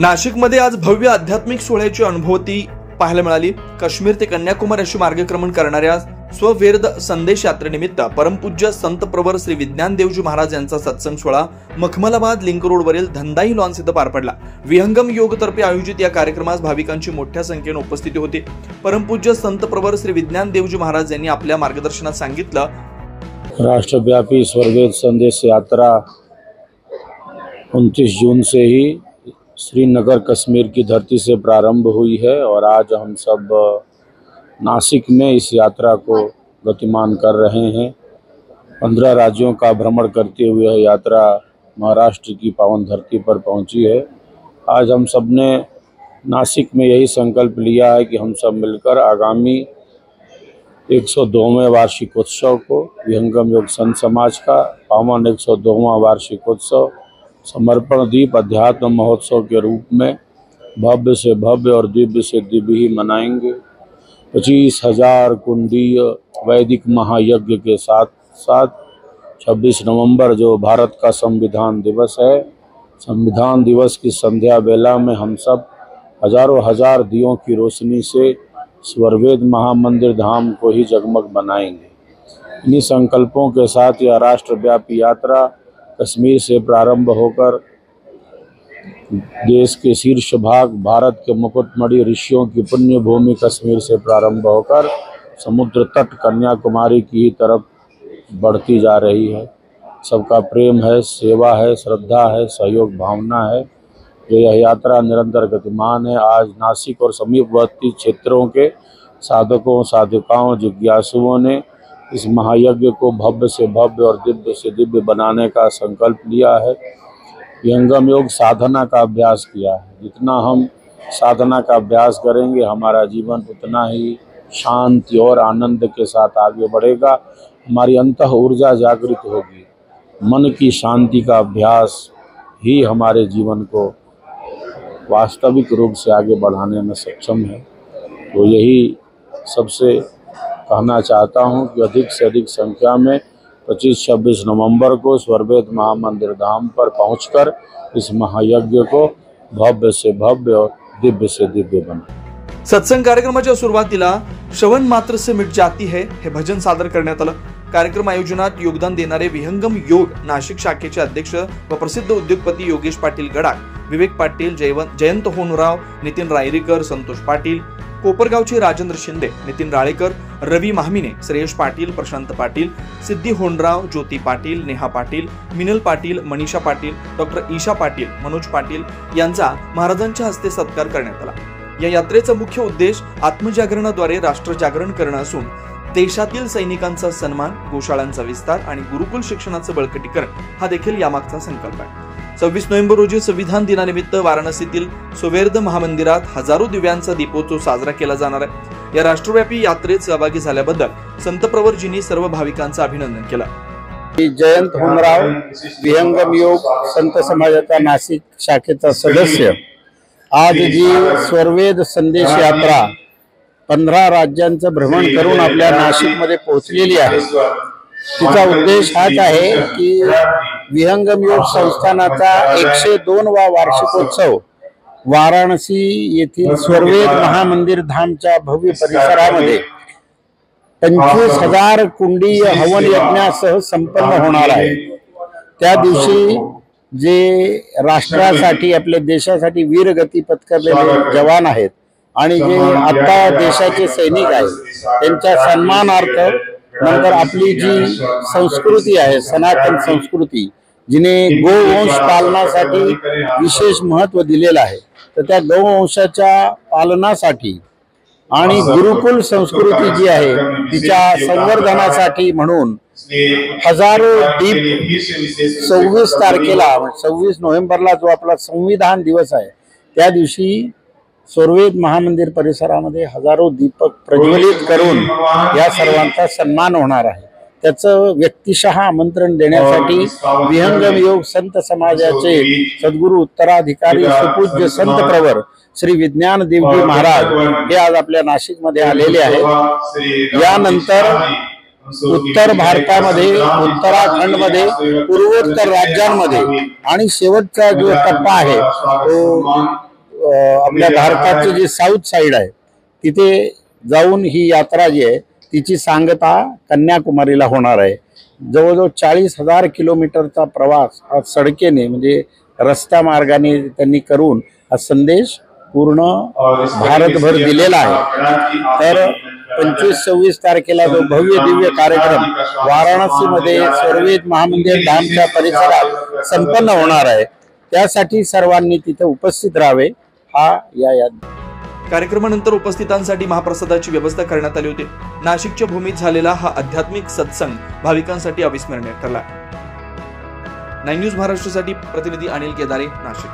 नाशिकमध्ये आज भव्य आध्यात्मिक सोहळ्याची अनुभूती पाहायला मिळाली। काश्मीर ते कन्याकुमारी अशी मार्गक्रमण करणाऱ्या स्ववेद संदेश यात्रेनिमित्त परमपूज्य संत प्रवर श्री विज्ञान देवजी महाराज यांचा सत्संग सोहळा मखमलाबाद लिंक रोडवरील धंदाई लॉन्स इथं पार पडला। विहंगम योग तर्फे आयोजित या कार्यक्रमास भाविकांची मोठ्या संख्येने उपस्थिती होती। परमपूज्य संत प्रवर श्री विज्ञान देवजी महाराज यांनी आपल्या मार्गदर्शनात सांगितलं, राष्ट्रव्यापी स्वरवेद संदेश यात्रा 29 जून से ही श्रीनगर कश्मीर की धरती से प्रारंभ हुई है और आज हम सब नासिक में इस यात्रा को गतिमान कर रहे हैं। 15 राज्यों का भ्रमण करते हुए यह यात्रा महाराष्ट्र की पावन धरती पर पहुंची है। आज हम सब ने नासिक में यही संकल्प लिया है कि हम सब मिलकर आगामी 102वें वार्षिकोत्सव को विहंगम योग संत समाज का पावन 102वां वार्षिकोत्सव समर्पण दीप अध्यात्म महोत्सव के रूप में भव्य से भव्य और दिव्य से दिव्य ही मनाएंगे। 25,000 कुंडीय वैदिक महायज्ञ के साथ साथ 26 नवंबर जो भारत का संविधान दिवस है, संविधान दिवस की संध्या बेला में हम सब हजारों हजार दियों की रोशनी से स्वरवेद महामंदिर धाम को ही जगमग बनाएंगे। इन्हीं संकल्पों के साथ यह राष्ट्रव्यापी यात्रा कश्मीर से प्रारंभ होकर देश के शीर्ष भाग भारत के मुकुटमणि ऋषियों की पुण्य भूमि कश्मीर से प्रारंभ होकर समुद्र तट कन्याकुमारी की तरफ बढ़ती जा रही है। सबका प्रेम है, सेवा है, श्रद्धा है, सहयोग भावना है। यह यात्रा निरंतर गतिमान है। आज नासिक और समीपवर्ती क्षेत्रों के साधकों, साधिकाओं, जिज्ञासुओं ने इस महायज्ञ को भव्य से भव्य और दिव्य से दिव्य बनाने का संकल्प लिया है। विहंगम योग साधना का अभ्यास किया है। जितना हम साधना का अभ्यास करेंगे हमारा जीवन उतना ही शांति और आनंद के साथ आगे बढ़ेगा। हमारी अंतः ऊर्जा जागृत होगी। मन की शांति का अभ्यास ही हमारे जीवन को वास्तविक रूप से आगे बढ़ाने में सक्षम है। तो यही सबसे कहना चाहता हूं कि अधिक से अधिक संख्या में 25-26 नवंबर को स्वरवेद महामंदिर धाम पर पहुंचकर इस महायज्ञ को भव्य से भव्य और दिव्य से दिव्य बनाएं। सत्संग कार्यक्रमाच्या सुरुवातीला श्रवण मात्र से मिट जाती है हे भजन सादर करण्यात आलं। कार्यक्रम आयोजनात योगदान देणारे विहंगम योग नाशिक शाखेचे अध्यक्ष व प्रसिद्ध उद्योगपती योगेश पाटील गडाख, विवेक पाटील, जयंत होनराव, नितीन रायरीकर, संतोष पाटील, कोपरगावचे राजेंद्र शिंदे, नितीन राळेकर, रवी माहमिने, श्रेयश पाटील, प्रशांत पाटील, सिद्धी होनराव, ज्योती पाटील, नेहा पाटील, मिनल पाटील, मनीषा पाटील, डॉक्टर ईशा पाटील, मनोज पाटील यांचा महाराजांच्या हस्ते सत्कार करण्यात आला। या यात्रेचा मुख्य उद्देश आत्मजागरणाद्वारे राष्ट्रजागरण करणं असून देशातील सैनिकांचा सन्मान, गोशाळांचा विस्तार आणि गुरुकुल शिक्षणाचं बळकटीकरण हा देखील यामागचा संकल्प आहे। 26 नोव्हेंबर रोजी संविधान दिनानिमित्त वाराणसीतील स्ववेद महामंदिरात हजारो दिव्यांचा दीपोत्सव साजरा केला जाणार आहे। या राष्ट्रव्यापी यात्रेत सहभागी झाल्याबद्दल संत प्रवरजींनी सर्व भाविकांचं अभिनंदन केलं। जयंत होनराव, विहंगम योग संत समाजाचा नाशिक शाखेचा सदस्य, आज जी स्वरवेद संदेश यात्रा 15 राज्यांचं भ्रमण करून आपल्या नाशिकमध्ये पोहोचलेली आहे। तिचा उद्देश हाच आहे की विहंगम योग संस्थानाचा 102वा वार्षिकोत्सव वाराणसी येथील स्वरवेद महामंदिर धामच्या भव्य परिसरामध्ये 25,000 कुंडीय हवन यज्ञासह संपन्न होणार आहे। त्या दिवशी जे राष्ट्रासाठी आपल्या देशासाठी वीरगती पत्करलेले जवान आहेत आणि जे आता देशाचे सैनिक आहेत त्यांच्या सन्मानार्थ नंतर आपली जी संस्कृती आहे, सनातन संस्कृती, जिने गोवंश पालनासाठी विशेष महत्त्व दिलेलं आहे, तर त्या गोवंशाच्या पालनासाठी आणि गुरुकुल संस्कृती जी आहे तिच्या संवर्धनासाठी म्हणून हजारो दीप 26 तारखेला 26 नोव्हेंबरला जो आपला संविधान दिवस आहे त्या दिवशी स्वरवेद महामंदिर परिसरामध्ये हजारो दीपक प्रज्वलित करून या सर्वांचा सन्मान होणार आहे। त्याचं व्यक्तिशः आमंत्रण देण्यासाठी विहंगम योग संत समाजाचे सद्गुरू उत्तराधिकारी सुपूज्य संत प्रवर श्री विज्ञान देवजी महाराज हे आज आपल्या नाशिकमध्ये आलेले आहेत। यानंतर उत्तर भारतामध्ये, उत्तराखंडमध्ये, पूर्वोत्तर राज्यांमध्ये आणि शेवटचा जो टप्पा आहे तो आपल्या भारताची जी साऊथ साईड आहे तिथे जाऊन ही यात्रा जी आहे तिची सांगता कन्याकुमारीला होणार आहे. जवळजवळ 40,000 किलोमीटरचा प्रवास हा सडकेने म्हणजे रस्त्या मार्गाने त्यांनी करून हा संदेश पूर्ण भारतभर दिलेला आहे. तर 25-26 तारखेला जो भव्य दिव्य कार्यक्रम वाराणसीमध्ये स्वर्वेद महामंदिर धामच्या परिसरात संपन्न होणार आहे त्यासाठी सर्वांनी तिथे उपस्थित राहावे हा या कार्यक्रमानंतर उपस्थितांसाठी महाप्रसादाची व्यवस्था करण्यात आली होती. नाशिकच्या भूमीत झालेला हा आध्यात्मिक सत्संग भाविकांसाठी अविस्मरणीय ठरला. 9 न्यूज महाराष्ट्रासाठी प्रतिनिधी अनिल केदारे, नाशिक.